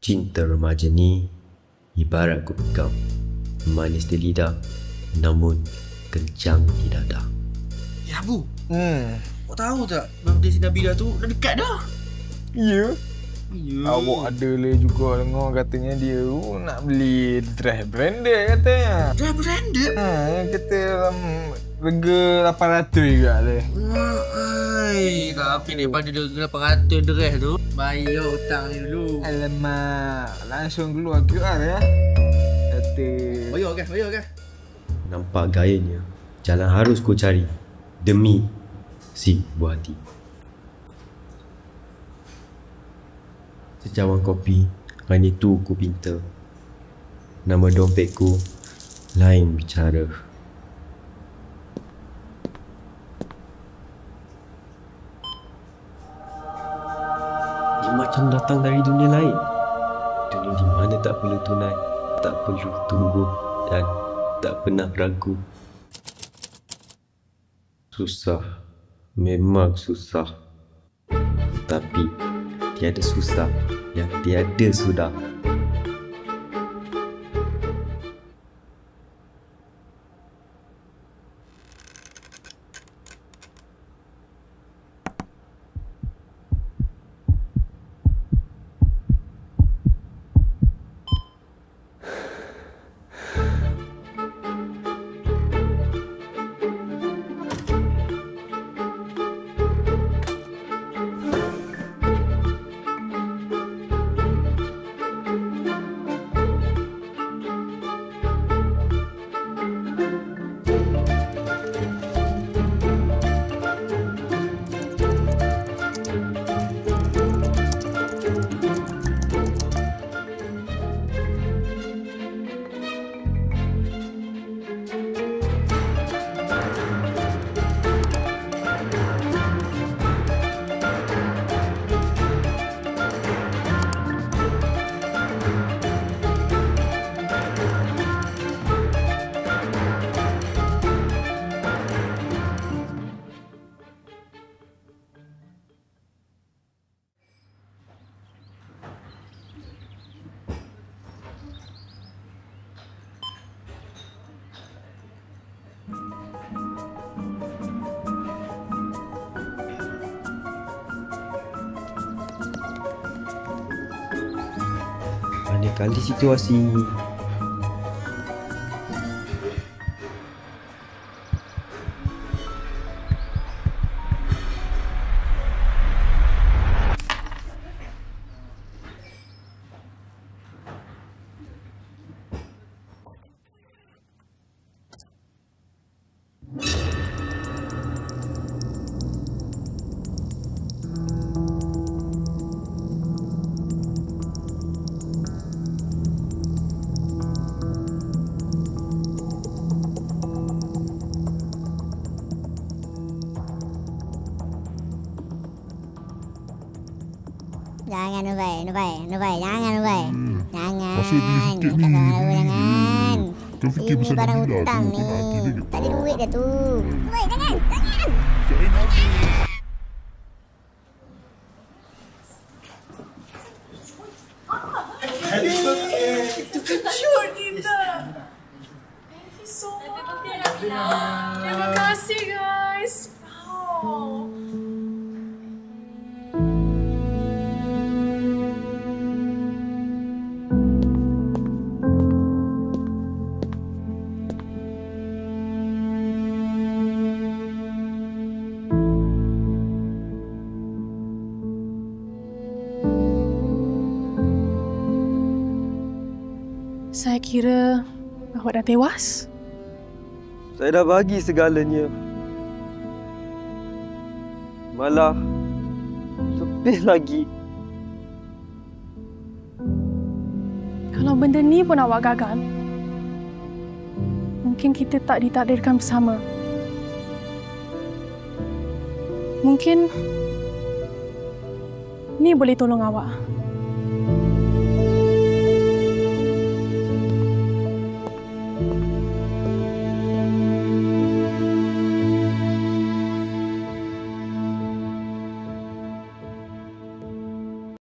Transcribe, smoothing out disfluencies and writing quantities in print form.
Cinta remaja ni ibarat kupikam, manis di lidah namun kencang di dada. Ya Abu, kau tahu tak birthday si Nabila tu dah dekat dah. Ya. Ya. Awak ada lah juga dengar katanya dia nak beli dress branded katanya. Dah branded? Yang kata dalam rega 800 juga lah. Ai, tapi daripada dia 800 dress tu, bayar hutang ni dulu. Alamak, langsung keluar QR ya. Kata Bayar kan? Nampak gayanya, jalan harus ku cari demi si buah hati. Secawan kopi, hanya tu ku pinta. Nama dompetku lain bicara. Dia macam datang dari dunia lain. Dunia di mana tak perlu tunai, tak perlu tunggu dan tak pernah ragu. Susah, memang susah. Tapi tiada susah yang tiada sudah. Banyak kali situasi Jangan Nubai, jangan Nubai. Jangan. Pasal beli sikit ni. Jangan. Kau fikir Ini pasal barang Nabila tu, hutang kau ni. nak hati dia je. Tak ada duit dah tu. Nubai, jangan. Cute kita. Thank you so much. Terima kasih guys. Wow. Saya kira awak dah tewas. saya dah bagi segalanya. Malah lebih lagi. Kalau benda ni pun awak gagal, mungkin kita tak ditakdirkan bersama. Mungkin ni boleh tolong awak.